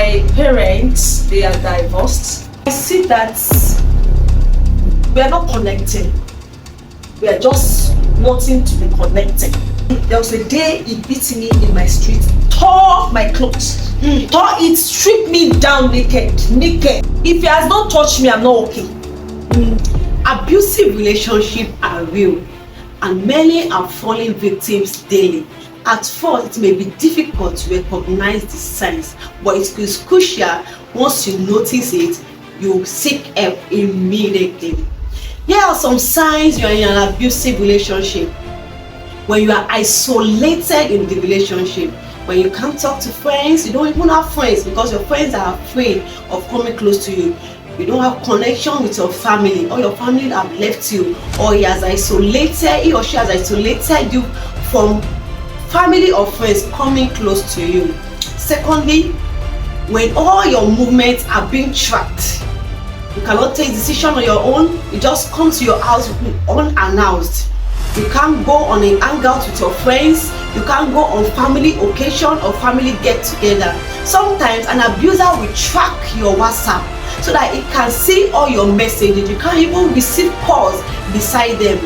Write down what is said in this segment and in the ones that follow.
my parents, they are divorced. I see that we are not connected. We are just wanting to be connected. There was a day he beat me in my street, tore my clothes, tore it, stripped me down naked. If he has not touched me, I'm not okay. Abusive relationships are real, and many are falling victims daily. At first, it may be difficult to recognize the signs, but it is crucial. Once you notice it, you seek help immediately. Here are some signs you are in an abusive relationship. When you are isolated in the relationship, when you can't talk to friends, you don't even have friends because your friends are afraid of coming close to you. You don't have connection with your family, or your family have left you, or he or she has isolated you from family or friends coming close to you. Secondly, when all your movements are being tracked, you cannot take decision on your own. You just come to your house unannounced. You can't go on a hangout with your friends. You can't go on family occasion or family get together. Sometimes an abuser will track your WhatsApp so that it can see all your messages. You can't even receive calls beside them.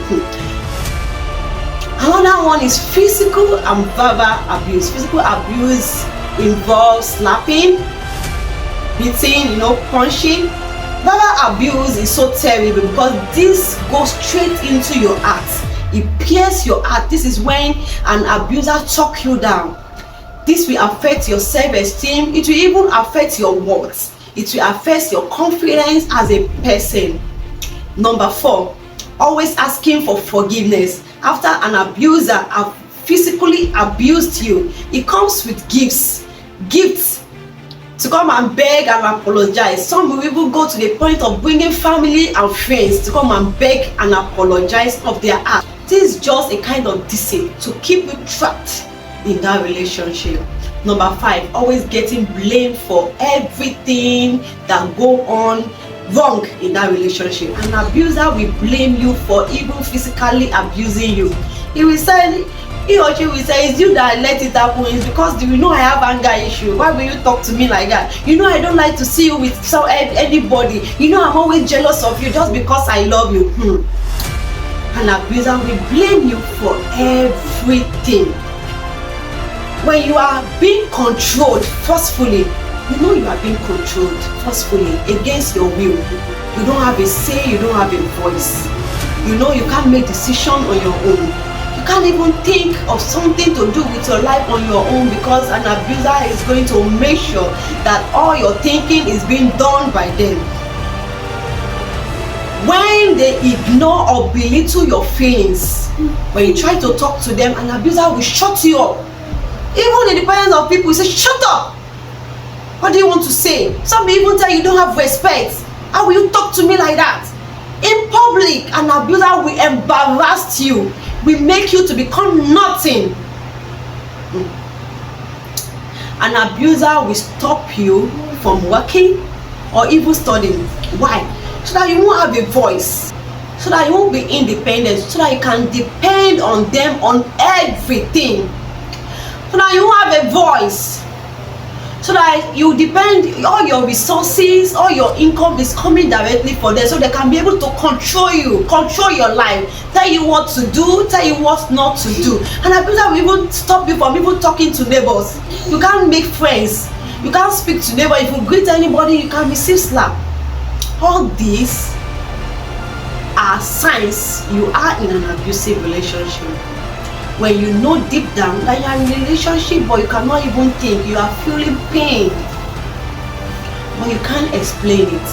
Another one is physical and verbal abuse. Physical abuse involves slapping, beating, punching. Verbal abuse is so terrible because this goes straight into your heart. It pierces your heart. This is when an abuser talks you down. This will affect your self-esteem. It will even affect your words. It will affect your confidence as a person. Number 4, always asking for forgiveness. After an abuser has physically abused you, it comes with gifts to come and beg and apologize. Some will even go to the point of bringing family and friends to come and beg and apologize of their act. This is just a kind of deceit to keep you trapped in that relationship. Number 5, always getting blamed for everything that go on wrong in that relationship. An abuser will blame you for even physically abusing you. He or she will say, it's you that let it happen. It's because you know I have anger issue. Why will you talk to me like that? You know I don't like to see you with anybody. You know I'm always jealous of you just because I love you. An abuser will blame you for everything. When you are being controlled forcefully, you know you are being controlled forcefully against your will. You don't have a say, you don't have a voice. You know you can't make decisions on your own. You can't even think of something to do with your life on your own because an abuser is going to make sure that all your thinking is being done by them. When they ignore or belittle your feelings, when you try to talk to them, an abuser will shut you up. Even in the presence of people, you say, shut up! What do you want to say? Some people even tell you don't have respect. How will you talk to me like that? In public, an abuser will embarrass you, will make you to become nothing. An abuser will stop you from working or even studying. Why? So that you won't have a voice, so that you won't be independent, so that you can depend on them on everything, so that you won't have a voice, so that you depend, all your resources, all your income is coming directly for them, so they can be able to control you, control your life, tell you what to do, tell you what not to do. And abuser will even stop you from even talking to neighbors. You can't make friends, you can't speak to neighbors. If you greet anybody, you can receive slap. All these are signs you are in an abusive relationship. When you know deep down that you are in a relationship but you cannot even think, you are feeling pain but you can't explain it,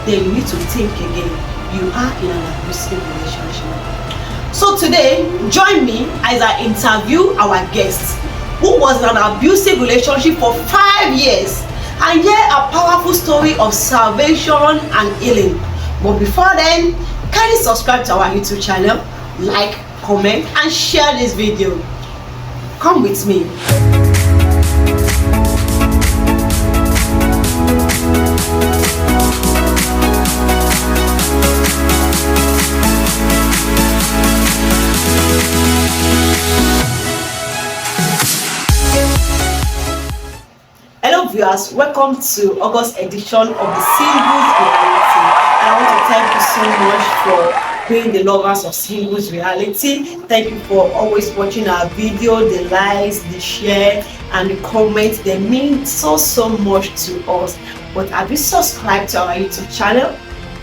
then you need to think again. You are in an abusive relationship. So today, join me as I interview our guest who was in an abusive relationship for 5 years and hear a powerful story of salvation and healing. But before then, kindly subscribe to our YouTube channel, like, comment and share this video. Come with me. Hello viewers, welcome to August edition of the Singles Reality. And I want to thank you so much for being the lovers of Singles Reality. Thank you for always watching our video, the likes, the share, and the comments. They mean so much to us. But have you subscribed to our YouTube channel?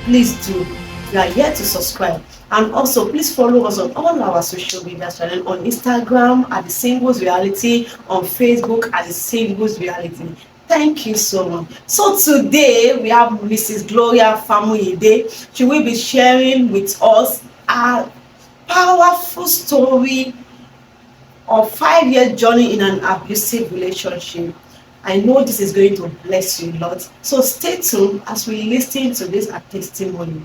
Please do. You are here to subscribe. And also, please follow us on all our social media channels, on Instagram at the Singles Reality, on Facebook at the Singles Reality. Thank you so much. So today we have Mrs. Gloria Famuyide. She will be sharing with us a powerful story of 5-year journey in an abusive relationship. I know this is going to bless you a lot. So stay tuned as we listen to this testimony.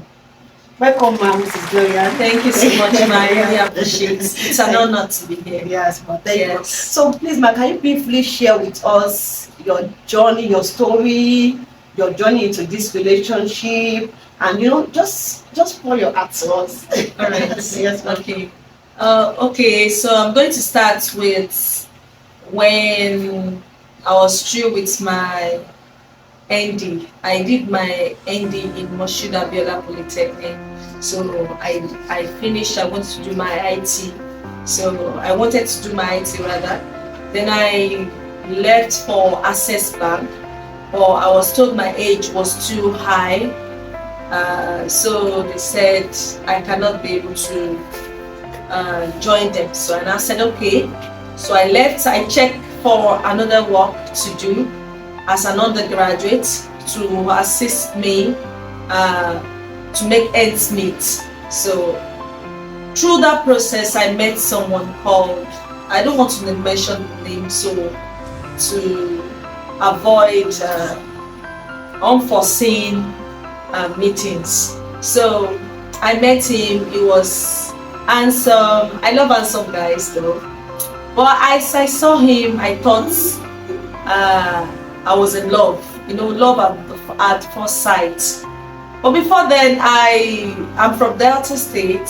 Welcome, Mrs. Gloria. Thank you so much, ma. I really appreciate it. It's an honor to be here. Yes, but thank you. So please, ma, can you briefly share with us your journey, your story, your journey into this relationship, and just pour your heart to us. All right. Yes, okay. Okay. So I'm going to start with when I was through with my ND. I did my ND in Moshood Abiola Polytechnic. So I finished. I wanted to do my IT. So I wanted to do my IT rather. Then I left for Access Bank, but I was told my age was too high. So they said I cannot be able to join them. So and I said okay. So I left. I checked for another work to do as an undergraduate to assist me to make ends meet. So through that process, I met someone called, I don't want to mention the name, so to avoid unforeseen meetings. So I met him. He was handsome. I love handsome guys though. But as I saw him, I thought I was in love, love at first sight. But before then, I'm from Delta State.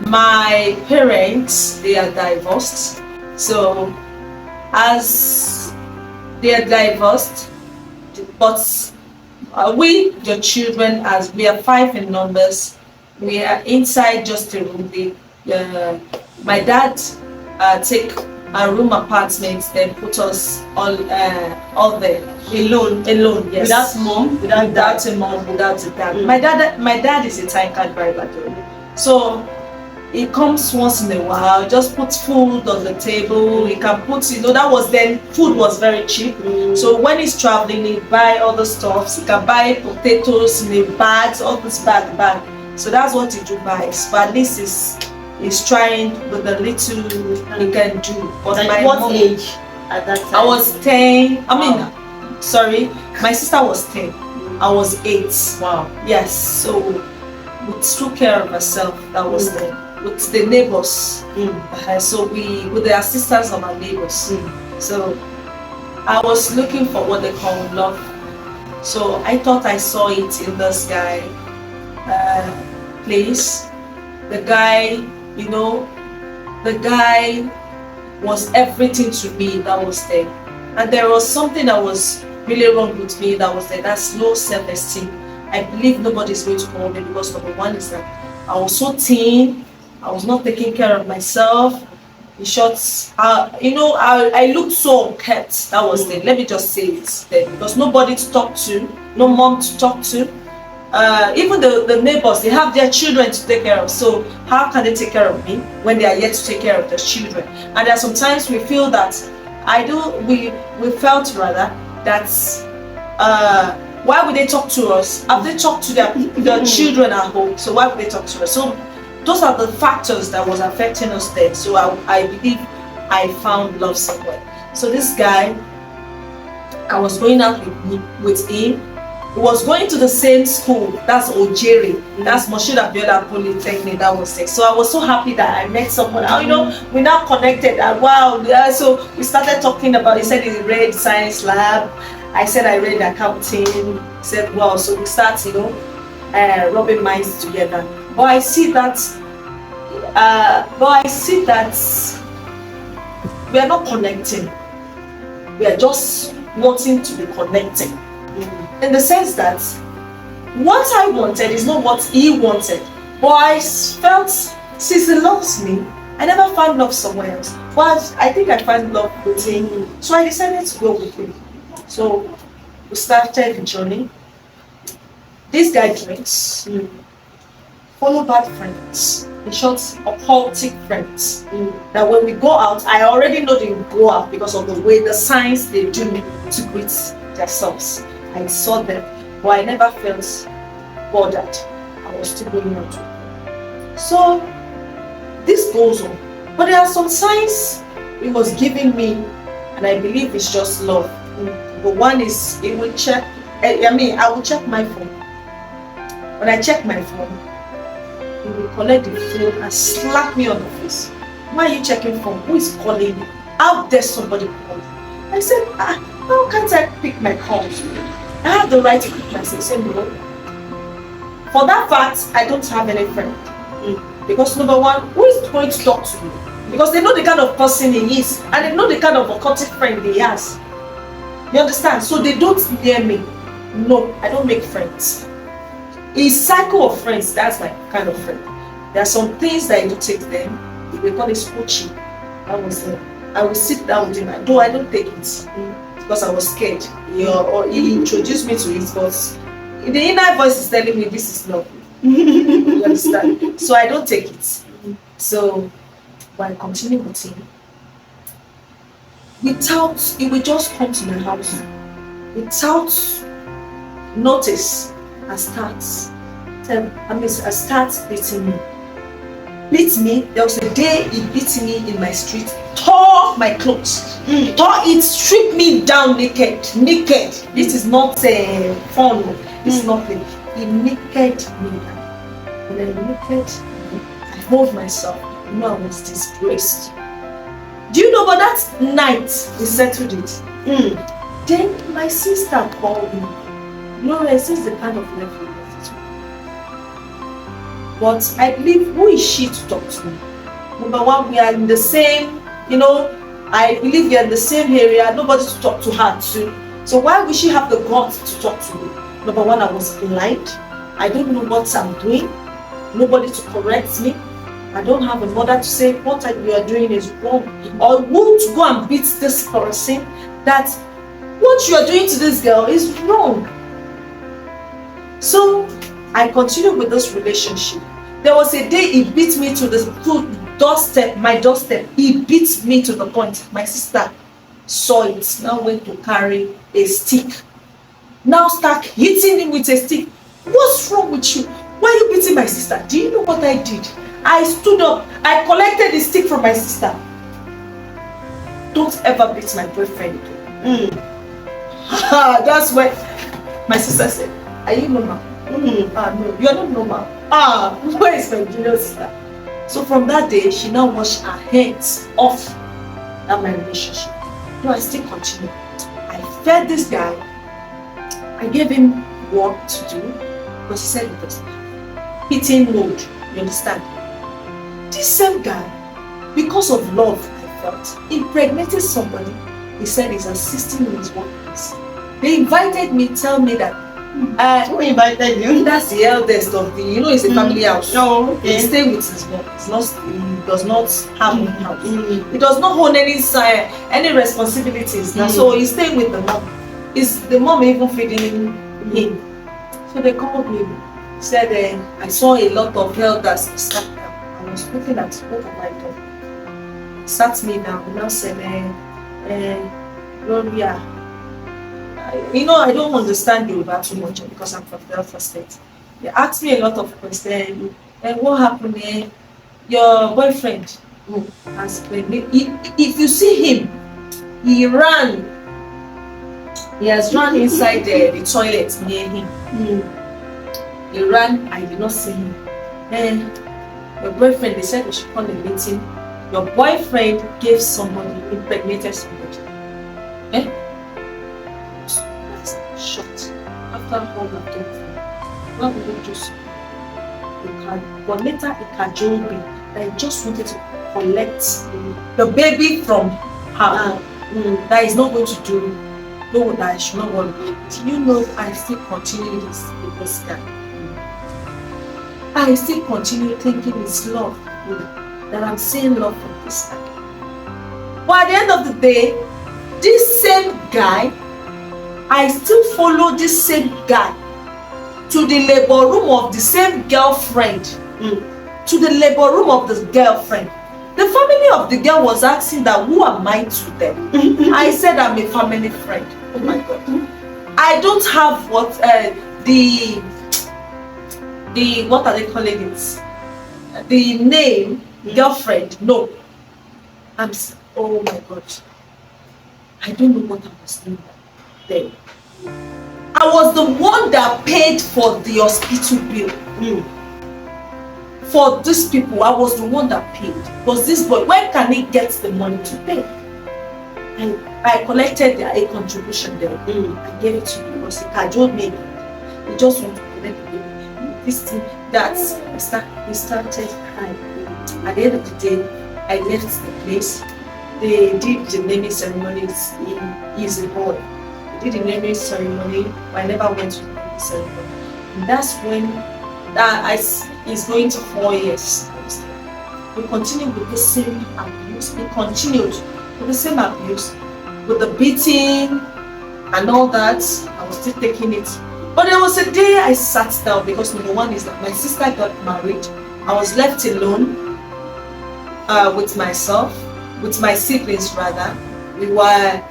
My parents, they are divorced. So as they are divorced, but we, the children, as we are 5 in numbers, we are inside just a room. My dad take a room apartment, then put us all there alone, yes, without mom, without a mom, without a dad. My dad is a tanker driver though, so he comes once in a while, just puts food on the table. He can put, that was then, food was very cheap. So when he's traveling, he buy all the stuffs. He can buy potatoes in a bags, all this bag. So that's what he do buys. But this is trying with the little he can do. But my what age at that time? I was 10. Sorry, my sister was 10. I was 8. Wow. Yes. So we took care of herself. That was with the neighbors. So we, with the assistance of our neighbors. So I was looking for what they call love. So I thought I saw it in this guy place. The guy, the guy was everything to me that was there. And there was something that was really wrong with me that was there. That's low self-esteem. I believe nobody's going to call me because number one is that I was so thin. I was not taking care of myself. In short, I looked so unkept. That was there. Let me just say it there, because nobody to talk to, no mom to talk to. Even the neighbors, they have their children to take care of. So how can they take care of me when they are yet to take care of their children? And there are sometimes we feel that we felt rather that why would they talk to us? Have they talked to their children at home? So why would they talk to us? So those are the factors that was affecting us then. So I believe I found love somewhere. So this guy, I was going out with him. He was going to the same school. That's Ojeri. That's Moshood Abiola Polytechnic. That was it. So I was so happy that I met someone. We're now connected. And wow. So we started talking about. He said he read science lab. I said I read accounting. He said wow. So we start, rubbing minds together. But I see that. We are not connecting. We are just wanting to be connected. In the sense that what I wanted is not what he wanted. But I felt since he loves me, I never found love somewhere else. But I think I found love with him. So I decided to go with him. So we started the journey. This guy drinks, follow bad friends. In short, occultic friends. That when we go out, I already know they will go out because of the way, the signs they do to greet themselves. I saw them, but I never felt bothered. I was still going on to. So this goes on. But there are some signs it was giving me, and I believe it's just love. But one is it will check, I will check my phone. When I check my phone, he will collect the phone and slap me on the face. Why are you checking phone? Who is calling you? How dare somebody call you? I said, how can't I pick my calls? I have the right to pick myself. He said, no. For that fact, I don't have any friend. Because number one, who is going to talk to me? Because they know the kind of person he is, and they know the kind of occultic friend he has. You understand? So they don't near me. No, I don't make friends. A cycle of friends, that's my kind of friend. There are some things that I do take them. We call it coaching. That was it. I will sit down with him. Though I don't take it because I was scared. Or he introduced me to it, but the inner voice is telling me this is love. You understand? So I don't take it. So when I continue with him, without, he will just come to my house without notice and starts beating me. Beat me. There was a day he beat me in my street, tore my clothes, tore it, stripped me down naked. This is not fun. It's nothing. He naked me. When I naked, I hold myself. You know, I was disgraced. Do you know? But that night we settled it. Then my sister called me. Lawrence is the kind of love you want to. But I believe, who is she to talk to me? Number one, we are in the same, I believe we are in the same area, nobody to talk to her too. So why would she have the guts to talk to me? Number one, I was blind. I don't know what I'm doing. Nobody to correct me. I don't have a mother to say what you are doing is wrong. Or who to go and beat this person, that what you are doing to this girl is wrong. So I continued with this relationship. There was a day he beat me to the doorstep, my doorstep. He beat me to the point. My sister saw it. Now went to carry a stick. Now start hitting him with a stick. What's wrong with you? Why are you beating my sister? Do you know what I did? I stood up. I collected the stick from my sister. Don't ever beat my boyfriend. That's why my sister said, are you normal? No, you are not normal. Where is my junior sister? So from that day, she now washed her hands off that my relationship. No, I still continue. I fed this guy. I gave him work to do because he said it was hitting mode. You understand? This same guy, because of love I felt, impregnated somebody. He said he's assisting in his workplace. They invited me, tell me that who invited you? That's the eldest of the, it's a family house. Oh, okay. He stay with his mom. He does not have a house. He does not own any responsibilities. So he's staying with the mom. Is the mom even feeding him? So they called me. Said I saw a lot of elders sat down. I was looking at what have I done? Sat me down and now said, Gloria, I don't understand Yoruba too much because I'm from Delta State. They asked me a lot of questions. And what happened here? Your boyfriend has been. If you see him, he ran. He has run inside the toilet near him. He ran. I did not see him. Your boyfriend, they said we should call a meeting. Your boyfriend gave somebody, impregnated somebody. Shot after all I've done for you. Why would you just but later it cajoled me that I just wanted to collect the baby from her. That is not going to do No, that I should not worry. Do you know I still continue this with this guy? I still continue thinking it's love, that I'm seeing love from this guy. But at the end of the day, this same guy, I still follow this same guy to the labor room of the same girlfriend. To the labor room of the girlfriend. The family of the girl was asking that, who am I to them? I said, I'm a family friend. Oh my God. I don't have what what are they calling it? The name girlfriend. No. Oh my God. I don't know what I was doing then. I was the one that paid for the hospital bill. For these people, I was the one that paid. Because this boy, where can he get the money to pay? And I collected their aid contribution there. I gave it to him because he cajoled me. He just want to collect the money. This thing that he started high. At the end of the day, I left the place. They did the naming ceremonies in Easy Boy. They did the naming ceremony, but I never went to the naming ceremony. And that's when it's going to 4 years. We continued with the same abuse. We continued with the same abuse, with the beating and all that. I was still taking it. But there was a day I sat down because number one is that my sister got married. I was left alone with myself, with my siblings rather. We were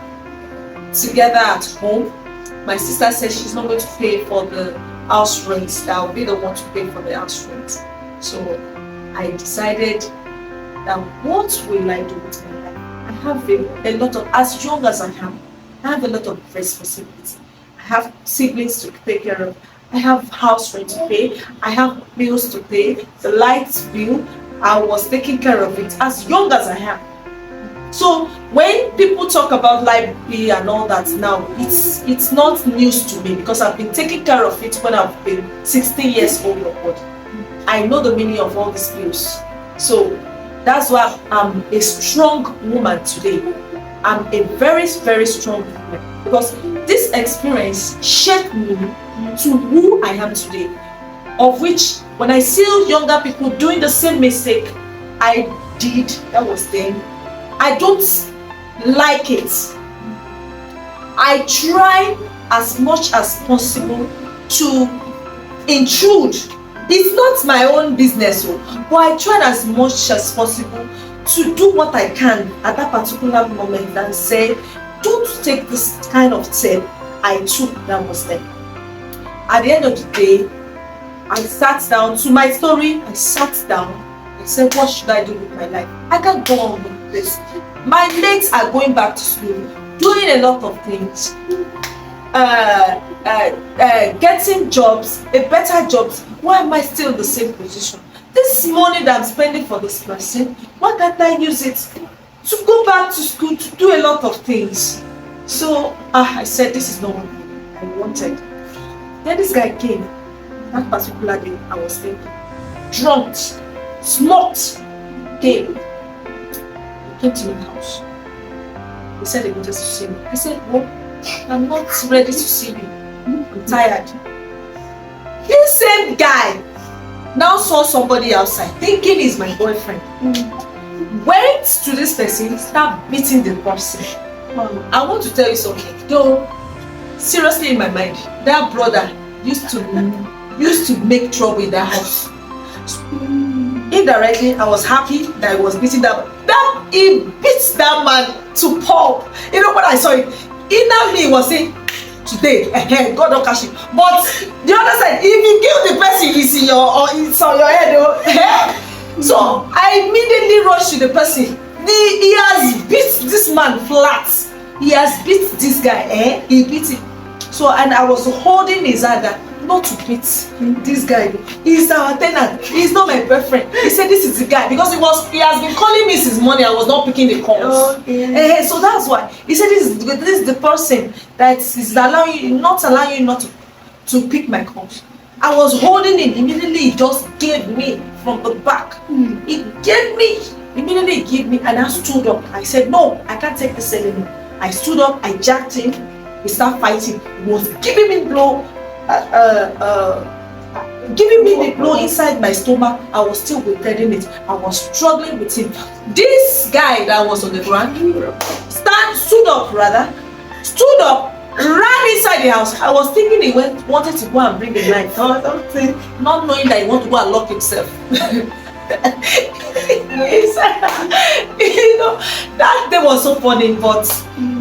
together at home. My sister said she's not going to pay for the house rent. That I'll be the one to pay for the house rent. So I decided that what will I do with my life? I have a lot of, as young as I am, I have a lot of responsibility. I have siblings to take care of. I have house rent to pay. I have bills to pay. The lights bill, I was taking care of it as young as I am. So when people talk about life bill and all that now, it's not news to me because I've been taking care of it when I've been 16 years old or what. I know the meaning of all these bills. So that's why I'm a strong woman today. I'm a very, very strong woman because this experience shaped me to who I am today. Of which, when I see younger people doing the same mistake I did, that was then, I don't like it. I try as much as possible to intrude. It's not my own business, but I tried as much as possible to do what I can at that particular moment and say, don't take this kind of step I took that was there. At the end of the day, I sat down. To my story, I sat down. I said, what should I do with my life? I can't go on with this. My mates are going back to school, doing a lot of things, getting jobs, a better jobs. Why am I still in the same position? This money that I'm spending for this person, why can't I use it to go back to school to do a lot of things? So I said, this is not what I wanted. Then this guy came. That particular day, I was thinking, drunk, smoked, came. He came to my house. He said he wanted to see me. I said, well, I'm not ready to see you. I'm tired. This same guy now saw somebody outside, thinking he's my boyfriend. Went to this person, started beating the person. I want to tell you something. Though, seriously in my mind, that brother used to make trouble in that house. Indirectly, I was happy that he was beating that. He beats that man to pulp. You know what I saw it? Inner me was saying, today, God don't catch him. But the other side, if you kill the person, it's on your head. So I immediately rushed to the person. He has beat this man flat. He has beat this guy. He beat him. So, and I was holding his hand not to beat this guy. He's our tenant. He's not my boyfriend. He said this is the guy because he has been calling me since morning. I was not picking the calls. So that's why he said this is the person that is not allowing you not to pick my calls. I was holding him. Immediately he just gave me from the back. He gave me. Immediately he gave me, and I stood up. I said, no, I can't take this anymore. I stood up. I jacked him. We start fighting. He was giving me blow, giving me the blow inside my stomach. I was still withholding it. I was struggling with him. This guy that was on the ground stood up, ran inside the house. I was thinking he wanted to go and bring a knife or something, not knowing that he wanted to go and lock himself. That day was so funny, but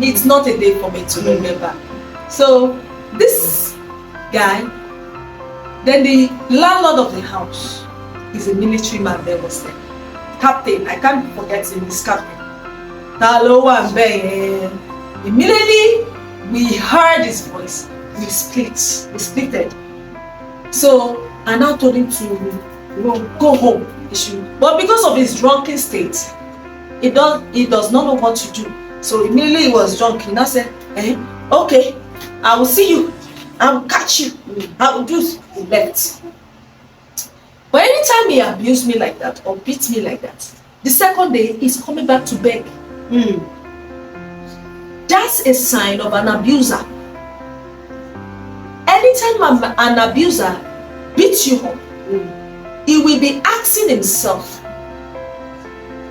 it's not a day for me to remember. So this guy, then the landlord of the house is a military man. There was there, captain. I can't forget him. His captain. Immediately we heard his voice. We splitted. So I now told him to go home. But because of his drunken state, he does not know what to do. So immediately he was drunk. He now said, okay, I will see you. I will catch you. I will do. He left. But anytime he abused me like that or beat me like that, the second day he's coming back to beg. That's a sign of an abuser. Anytime an abuser beats you up, he will be asking himself,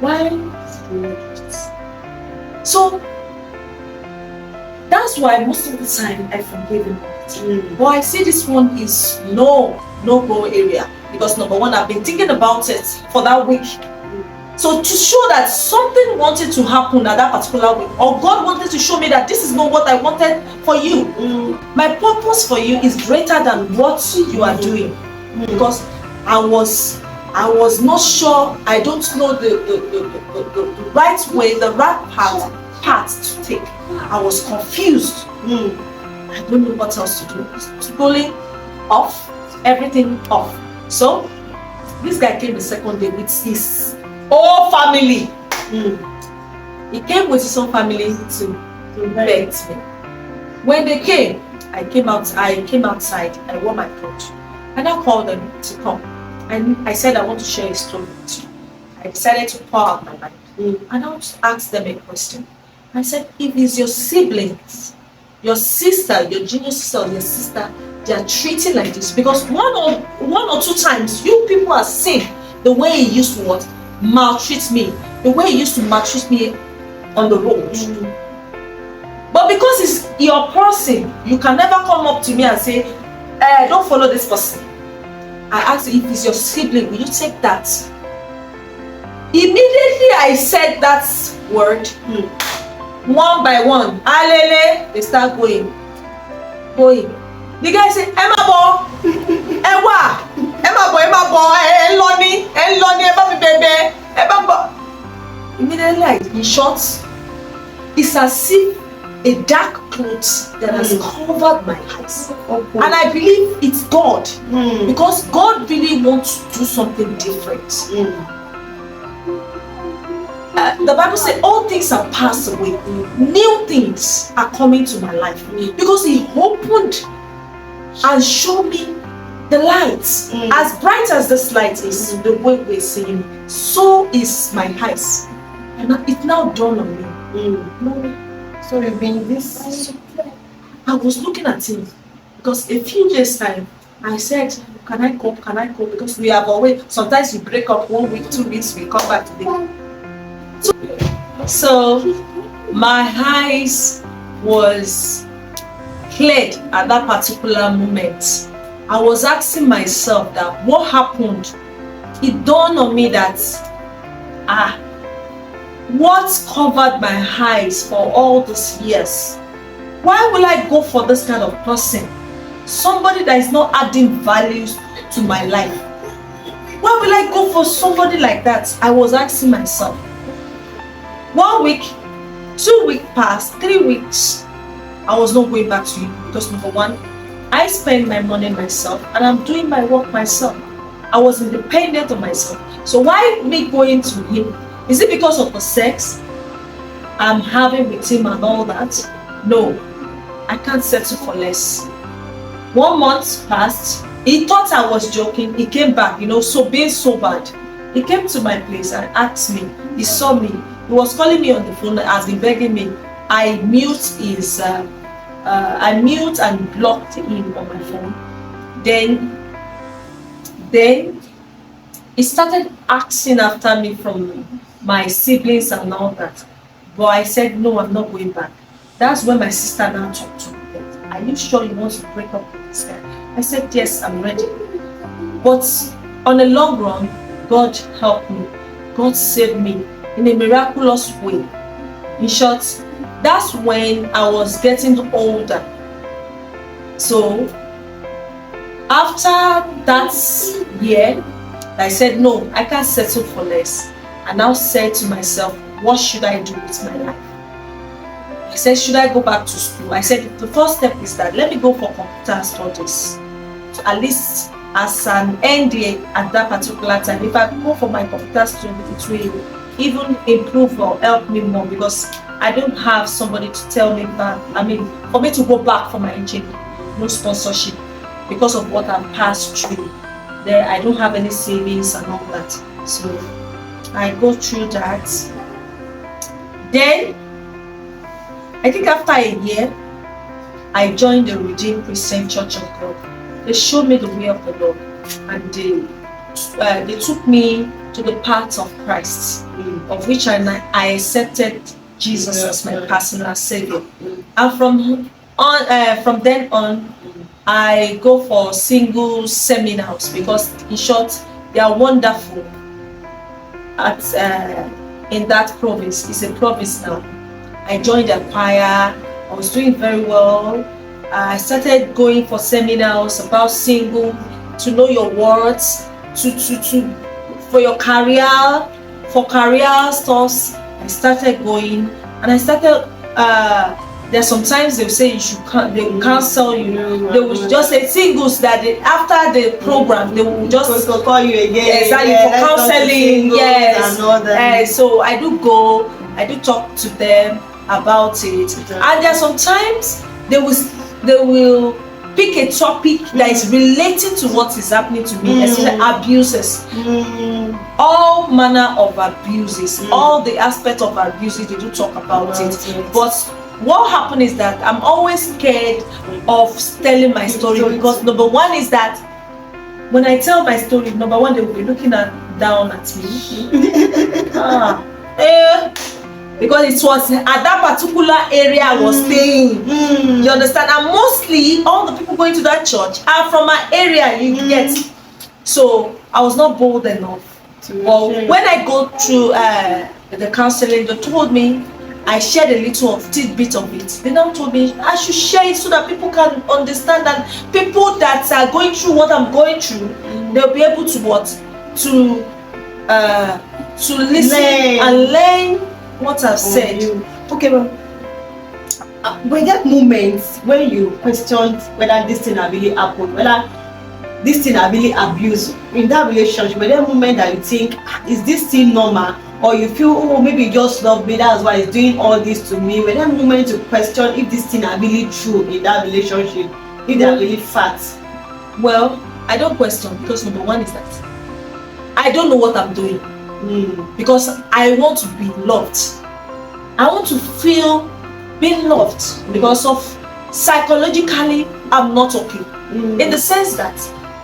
why? So that's why most of the time I forgive him. But I say this one is no go area, because number one, I've been thinking about it for that week. So to show that something wanted to happen at that particular week, or God wanted to show me that this is not what I wanted for you. My purpose for you is greater than what you are doing. Because I was not sure. I don't know the right way, the right path to take. I was confused. I don't know what else to do. Scrolling off, everything off. So this guy came the second day with his whole family. He came with his own family to beg me. When they came, I came outside. I wore my coat, and I called them to come. And I said, I want to share a story with you. I decided to pour out my mind. And I asked them a question. I said, if it's your siblings, your sister, your junior sister or your sister, they are treating like this, because one or two times you people are seeing the way he used to maltreat me, the way he used to maltreat me on the road. But because it's your person, you can never come up to me and say, don't follow this person. I asked you, if it's your sibling, will you take that? Immediately I said that word, one by one, alele, they start going. The guy said, Emma bo, Eloni, Emma bo. Immediately, in short, it's as if a dark cloth that has covered my eyes. And I believe it's God. Because God really wants to do something different. The Bible says all things are passed away. New things are coming to my life. Because He opened and showed me the light. As bright as this light is, the way we're seeing, so is my eyes. And it now dawned on me. So you've been this. I was looking at him because a few days time I said, can I go? Because we have always, sometimes we break up 1 week, 2 weeks, we come back today. So my eyes was cleared at that particular moment. I was asking myself that what happened. It dawned on me that what covered my eyes for all these years? Why will I go for this kind of person? Somebody that is not adding values to my life. Why will I go for somebody like that? I was asking myself. 1 week, 2 weeks passed, 3 weeks. I was not going back to you because number one, I spend my money myself and I'm doing my work myself. I was independent of myself. So why me going to him? Is it because of the sex I'm having with him and all that? No, I can't settle for less. 1 month passed. He thought I was joking. He came back, so being so bad. He came to my place and asked me. He saw me. He was calling me on the phone, has been begging me. I mute his I mute and blocked him on my phone. Then he started asking after me from my siblings and all that. But I said, no, I'm not going back. That's when my sister now talked to me. Are you sure you want to break up with this guy? I said, yes, I'm ready. But on the long run, God helped me. God saved me in a miraculous way. In short, that's when I was getting older. So after that year, I said, no, I can't settle for less. I now said to myself, what should I do with my life? I said, should I go back to school? I said, the first step is that let me go for computer studies. So at least as an NDA at that particular time, if I go for my computer studies, it will even improve or help me more, because I don't have somebody to tell me that, for me to go back for my engineering, no sponsorship, because of what I've passed through. There, I don't have any savings and all that. So I go through that. Then, I think after a year, I joined the Redeemed Christian Church of God. They showed me the way of the Lord, and they took me to the path of Christ, of which I accepted Jesus as my personal Savior. And from then on, I go for single seminars, because in short, they are wonderful. In that province, it's a province now. I joined the choir. I was doing very well. I started going for seminars about single, to know your words, for your career, for career stuff. I started going, and I started. There's sometimes they will say they will counsel you. They will just say singles that after the program they will just call you again. Exactly, for counseling. Yes. So I do go. I do talk to them about it. And there are sometimes they will pick a topic that is relating to what is happening to me, especially abuses. All manner of abuses, all the aspects of abuses, they do talk about it. But what happened is that I'm always scared of telling my story, because number one is that when I tell my story, number one, they will be looking down at me. Because it was at that particular area I was staying. You understand? And mostly all the people going to that church are from my area, you get. So I was not bold enough. But when I go through the counseling, they told me, I shared a little tidbit of it. They now told me I should share it so that people can understand, that people that are going through what I'm going through, they'll be able to listen and learn what I've said. Okay, well, were there moments when you questioned whether this thing had really happened, whether this thing had really abused in that relationship? Were there moments that you think, is this thing normal? Or you feel, oh, maybe he just love me, that's why he's doing all this to me? Were there moments to question if this thing are really true in that relationship, if they are really facts? Well, I don't question, because number one is that I don't know what I'm doing. Because I want to be loved. I want to feel being loved, because of psychologically I'm not okay. In the sense that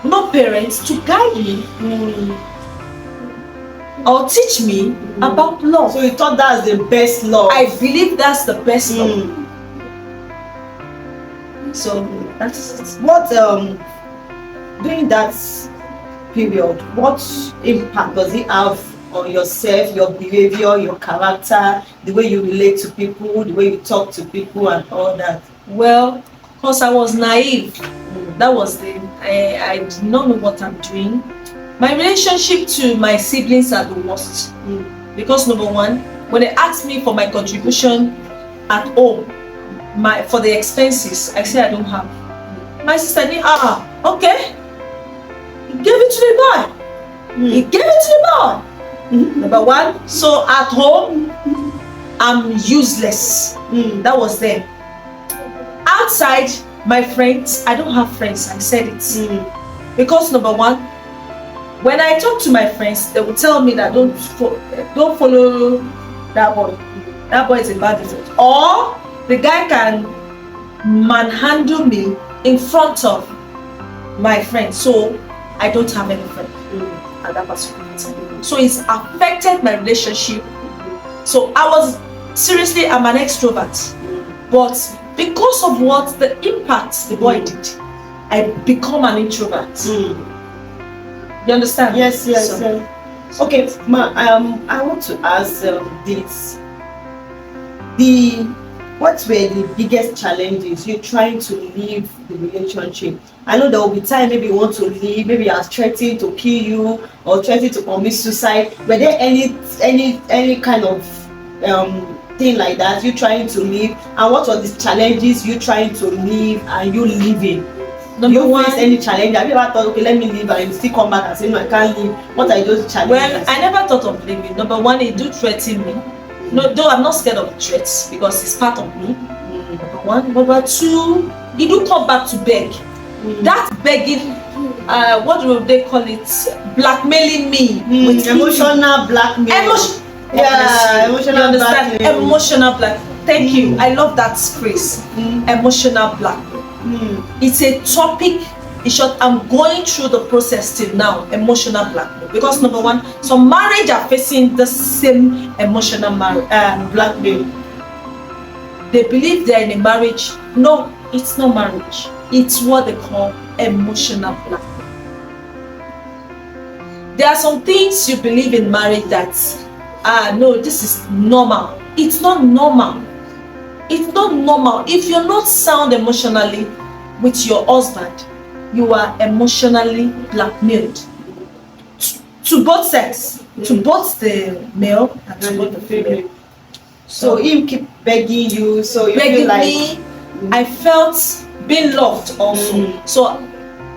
no parents to guide me or teach me about love. So you thought that's the best love? I believe that's the best love. So that's what during that period, what impact does it have on yourself, your behavior, your character, the way you relate to people, the way you talk to people and all that? Well, because I was naive. That was I did not know what I'm doing. My relationship to my siblings are the worst. Because number one, when they asked me for my contribution at home, for the expenses, I said I don't have. My sister did, okay. He gave it to the boy. He gave it to the boy. Number one, so at home, I'm useless. That was them. Outside, my friends, I don't have friends. I said it. Because number one, when I talk to my friends, they will tell me that don't follow that boy. That boy is a bad influence. Or the guy can manhandle me in front of my friends. So I don't have any friend at that particular time. So it's affected my relationship. So I'm an extrovert, but because of what the impact the boy did, I become an introvert. You understand? Yes. Okay, I want to ask this. What were the biggest challenges you trying to leave the relationship? I know there will be time maybe you want to leave, maybe you are threatening to kill you or threatening to commit suicide. Were there any kind of thing like that you trying to leave? And what were the challenges you trying to leave and you leaving? Number one, face any challenge? Have you ever thought, okay, let me leave, and you still come back and say, no, I can't leave? What are those challenges? Well, I never thought of leaving. Number one, he do threaten me. No, though I'm not scared of threats because it's part of me. Number one. Number two, he do come back to beg. That begging, what do they call it? Blackmailing me with emotional blackmail. Emotional blackmail. Emotional blackmail. Thank you. I love that phrase. Emotional blackmail. It's a topic. In short, I'm going through the process till now. Emotional blackmail, because number one, some marriage are facing the same emotional blackmail. They believe they're in a marriage. No, it's not marriage. It's what they call emotional blackmail. There are some things you believe in marriage that no, this is normal. It's not normal. It's not normal. If you're not sound emotionally with your husband, you are emotionally blackmailed to both sex, to both the male and to both the female. So him keep begging you, so you begging feel like me. I felt being loved also. So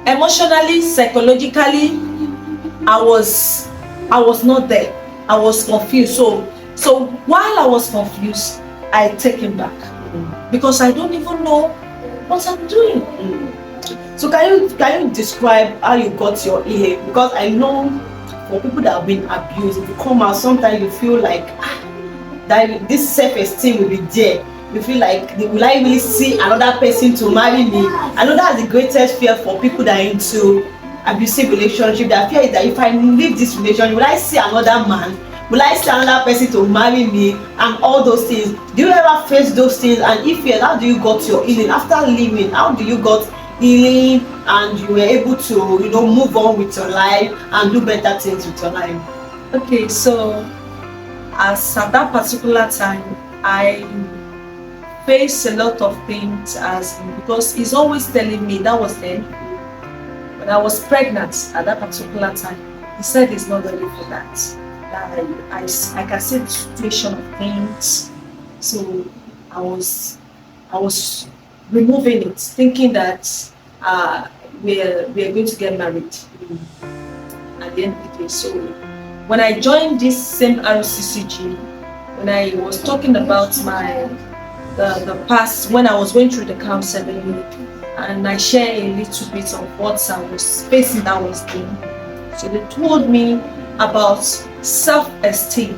emotionally, psychologically, I was not there. I was confused. So while I was confused, I take him back because I don't even know what I'm doing. So can you describe how you got your healing? Because I know for people that have been abused, if you come out, sometimes you feel like that this self-esteem will be there. You feel like, will I really see another person to marry me? I know that's the greatest fear for people that are into abusive relationship. Their fear is that if I leave this relationship, will I see another man? Will I see another person to marry me? And all those things. Do you ever face those things? And if yes, how do you got your healing after leaving? How do you got healing and you were able to move on with your life and do better things with your life? Okay, so as at that particular time, I faced a lot of things because he's always telling me, that was then when I was pregnant at that particular time, he said he's not ready for that. I can see the situation of things. So I was removing it, thinking that we're going to get married at the end of the day. So when I joined this same RCCG, when I was talking about the past, when I was going through the counseling, and I shared a little bit of what I was facing, that was doing. So they told me about self-esteem,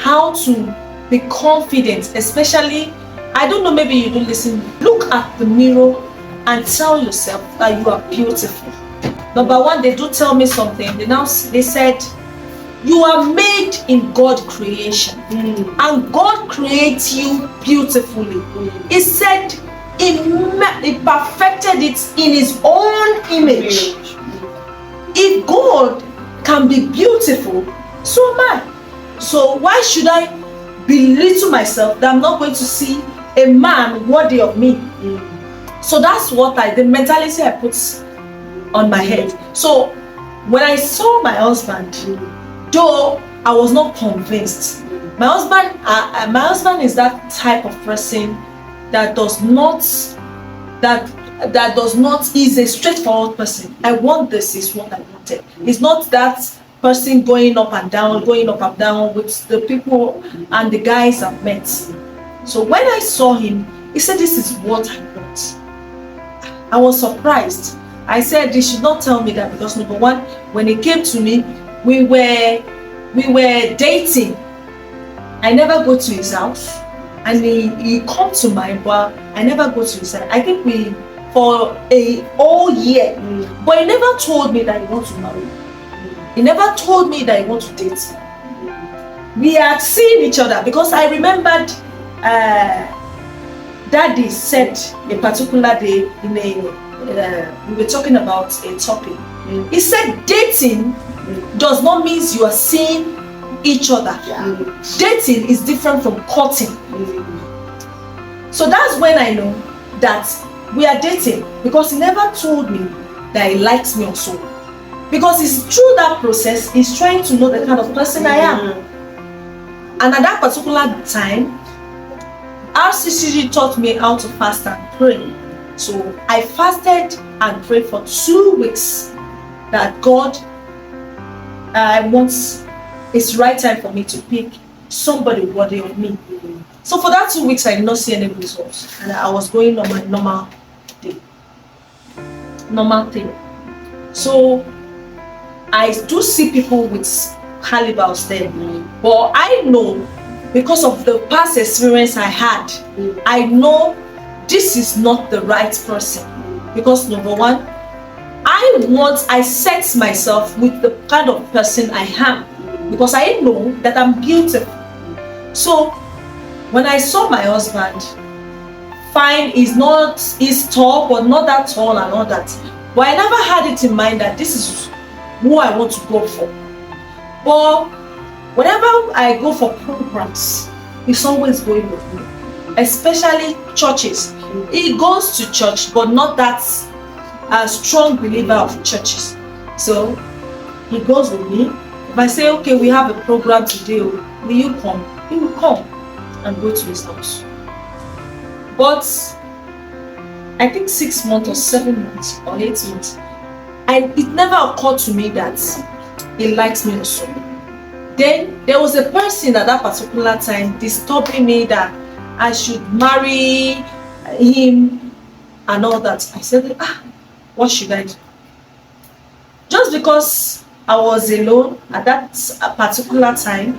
how to be confident, especially, I don't know, maybe you don't listen. Look at the mirror and tell yourself that you are beautiful. Number one, they do tell me something. They said, you are made in God creation, and God creates you beautifully. He said He perfected it in His own image. If God can be beautiful, so am I. So why should I belittle myself that I'm not going to see a man worthy of me? So that's what the mentality I put on my head. So when I saw my husband, though I was not convinced, my husband is that type of person that does not is a straightforward person. I want this, is what I wanted. It's not that person going up and down with the people and the guys I've met. So when I saw him, he said, this is what I want. I was surprised. I said, they should not tell me that, because number one, when he came to me, we were dating. I never go to his house. and he come to mind, but I never go to his side. I think we for a whole year, but he never told me that he want to marry. He never told me that he want to date. We had seen each other because I remembered Daddy said a particular day in we were talking about a topic. He said dating does not mean you are seeing each other. Dating is different from courting. So that's when I know that we are dating, because he never told me that he likes me or so. Because it's through that process he's trying to know the kind of person I am. And at that particular time, RCCG taught me how to fast and pray. So I fasted and prayed for 2 weeks that God, it's right time for me to pick somebody worthy of me. So for that 2 weeks, I did not see any results, and I was going on my normal thing. So I do see people with calibers there, but I know, because of the past experience I had, I know this is not the right person. Because number one, I set myself with the kind of person I am, because I know that I'm beautiful. So when I saw my husband, fine, he's tall, but not that tall and all that. But I never had it in mind that this is who I want to go for. But whenever I go for programs, he's always going with me, especially churches. He goes to church, but not that strong believer of churches. So he goes with me. If I say, okay, we have a program today, will you come? He will come and go to his house. But I think 6 months or 7 months or 8 months, and it never occurred to me that he likes me also. Then there was a person at that particular time disturbing me that I should marry him and all that. I said, what should I do? Just because I was alone at that particular time,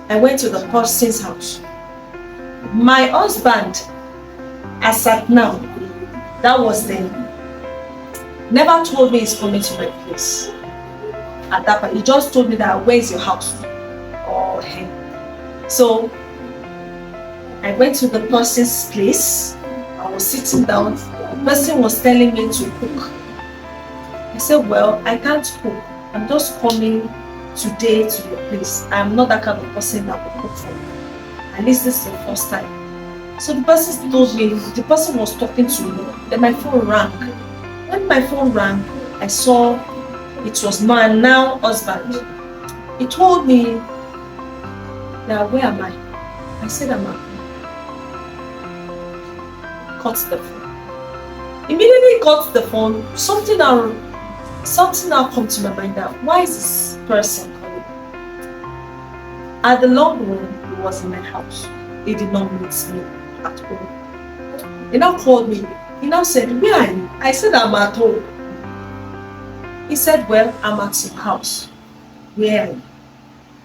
I went to the person's house. My husband, as at now, that was then, never told me he's coming to my place. At that point, he just told me that, where's your house? Or hey. So I went to the person's place. I was sitting down. The person was telling me to cook. I said, well, I can't cook. I'm just coming today to your place. I'm not that kind of person that will cook for you. At least this is the first time. So the person told me, the person was talking to me. Then my phone rang. When my phone rang, I saw it was my now husband. He told me that, where am I? I said, I'm at home. Cut the phone. Immediately cut the phone. Something now come to my mind that, why is this person calling? At the long run, he was in my house. He did not meet me at home. He now called me. He now said, where are you? I said, I'm at home. He said, well, I'm at your house. Where are you?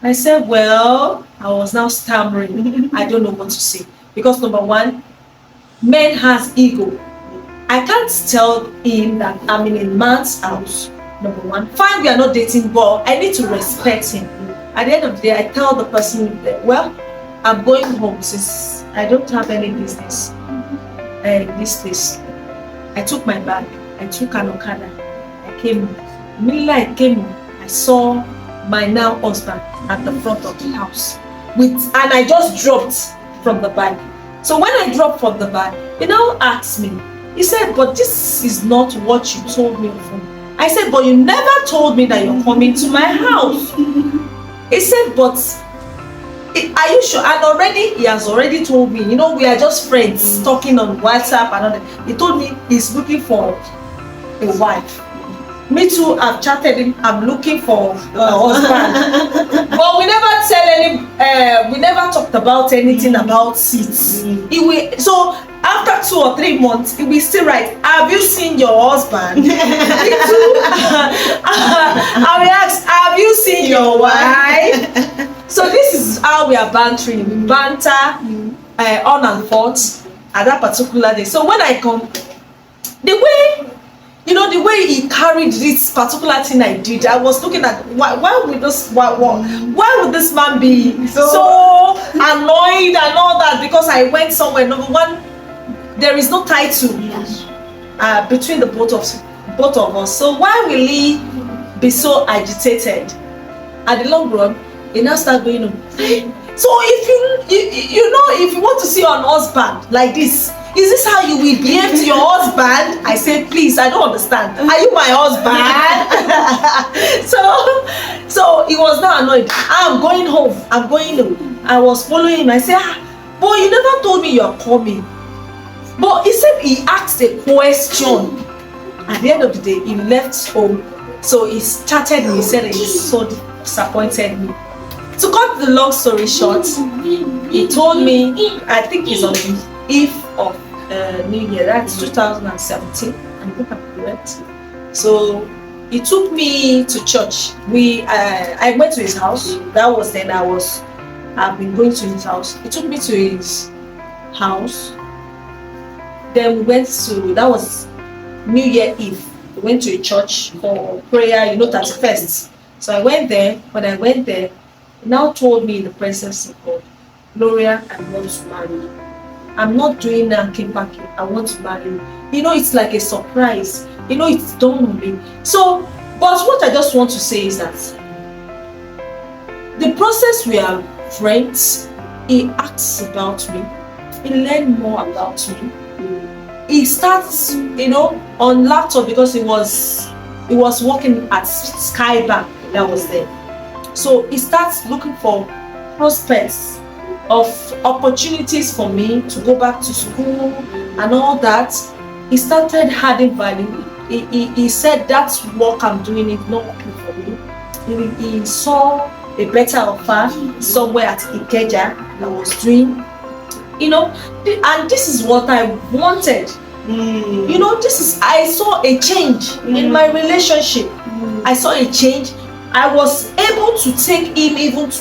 I said, well, I was now stammering. I don't know what to say. Because number one, men has ego. I can't tell him that I'm in a man's house. Number one. Fine, we are not dating, but I need to respect him. At the end of the day, I tell the person, well, I'm going home since I don't have any business in this place. I took my bag. I took an okada. I came. Immediately I came, I saw my now husband at the front of the house. And I just dropped from the bag. So when I dropped from the bag, he now asked me, he said, but this is not what you told me before. I said, but you never told me that you're coming to my house. He said, but are you sure? And already, he has already told me, we are just friends talking on WhatsApp and all that. He told me he's looking for a wife. Me too, I've chatted him, I'm looking for a husband. But we never talked about anything about seats. So after 2 or 3 months, he will still write, have you seen your husband? Me too. I will ask, have you seen your wife? So this is how we are bantering. We banter. on and forth at that particular day. So when I come, the way, the way he carried this particular thing I did, I was looking at why would this man be so annoyed and all that, because I went somewhere. Number one, there is no title between the both of us. So why will he be so agitated? At the long run, he now start going on. So if you want to see your husband like this, is this how you will behave to your husband? I said, please, I don't understand. Are you my husband? so he was now annoyed. I'm going home. I was following him. I said, boy, you never told me you're coming. But he said he asked a question. At the end of the day, he left home. So he started me. He said he so disappointed me. To cut the long story short, he told me, I think he's on the eve of New Year, that's 2017, I think I'm correct. So he took me to church. I went to his house. That was then I've been going to his house. He took me to his house. Then we went to, that was New Year Eve. We went to a church for prayer, 31st. So I went there. When I went there, he now told me in the presence of God, Gloria, I want to marry you. I'm not doing nanking packing. I want to marry you. It's like a surprise. It's done on me. So, but what I just want to say is that the process, we are friends. He asks about me. He learned more about me. He starts, on laptop, because he was working at Skybank that was there. So he starts looking for prospects of opportunities for me to go back to school and all that. He started adding value. He said that work I'm doing is not working for me. He saw a better offer somewhere at Ikeja I was doing. And this is what I wanted. I saw a change in my relationship. I saw a change. I was able to take him even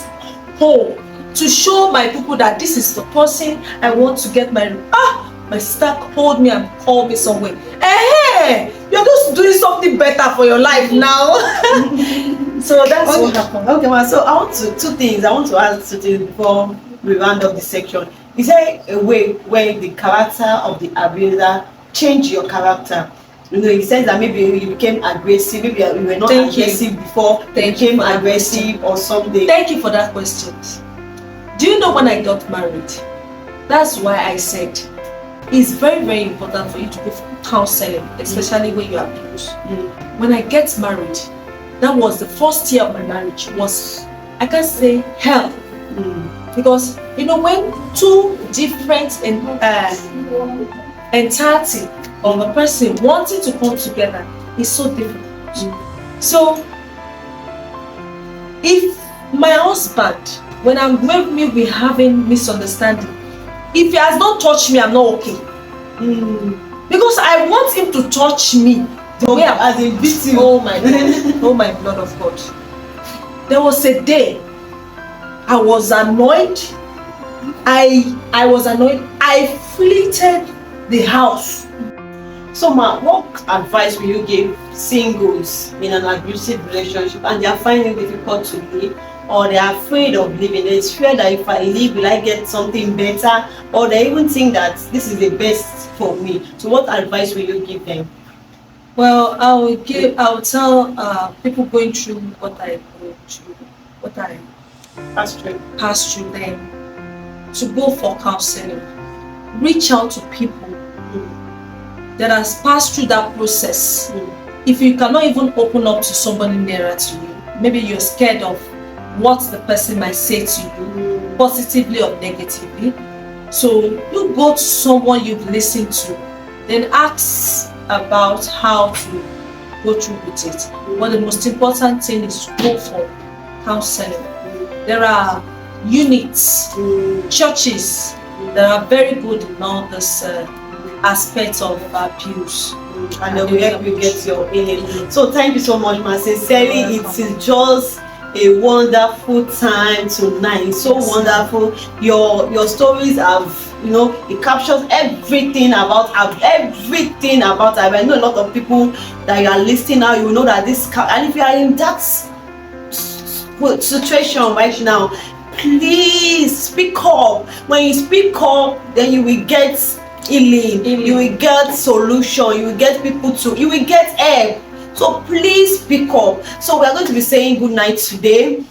home to show my people that this is the person I want to get married. My sister called me and called me somewhere. Hey, you're just doing something better for your life now. So that's what happened. Okay, ma. So two things. I want to ask today before we round up the section. Is there a way where the character of the abuser changed your character? He says that maybe you became aggressive, maybe you were not aggressive before, you became aggressive or something. Thank you for that question. Do you know when I got married? That's why I said it's very, very important for you to go for counseling, especially when you are abused. When I get married, that was the first year of my marriage, was, I can say, hell. Because when two different entirety of a person wanting to come together is so difficult. So if my husband, when we're having misunderstanding, if he has not touched me, I'm not okay. Because I want him to touch me the way as a victim. Oh my God. Oh my blood of God. There was a day I was annoyed. I was annoyed. I fleeted the house. So, ma, what advice will you give singles in an abusive relationship and they are finding it difficult to live, or they are afraid of living? There's fear that if I leave, will I get something better? Or they even think that this is the best for me. So, what advice will you give them? Well, I will tell people going through what I go through, what I pass through them, to go for counseling. Reach out to people that has passed through that process. If you cannot even open up to somebody nearer to you, maybe you're scared of what the person might say to you, positively or negatively. So you go to someone you've listened to, then ask about how to go through with it. But the most important thing is to go for counseling. There are units, churches that are very good in all this aspects of abuse, and they will help you get your healing. So thank you so much, ma. Sincerely, it is just a wonderful time tonight. So wonderful. Your stories have You know, it captures everything about everything about her. I know a lot of people that you are listening now, you know that this, and if you are in that situation right now, please speak up. When you speak up, then you will get healing, you will get solution, you will get people to, you will get help. So please speak up. So we are going to be saying good night today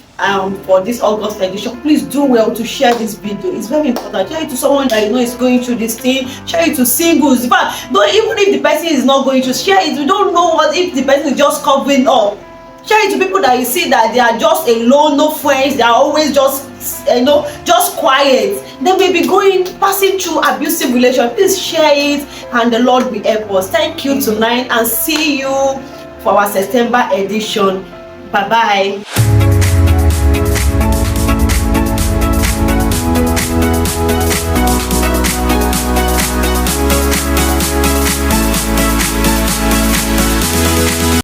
for this August edition. Please do well to share this video. It's very important. Share it to someone that you know is going through this thing. Share it to singles. In fact, even if the person is not going to share it, we don't know what if the person is just covering up. Share it to people that you see that they are just alone, no friends, they are always just just quiet. They may be passing through abusive relationship. Please share it, and the Lord will help us. Thank you tonight, and see you for our September edition. Bye bye.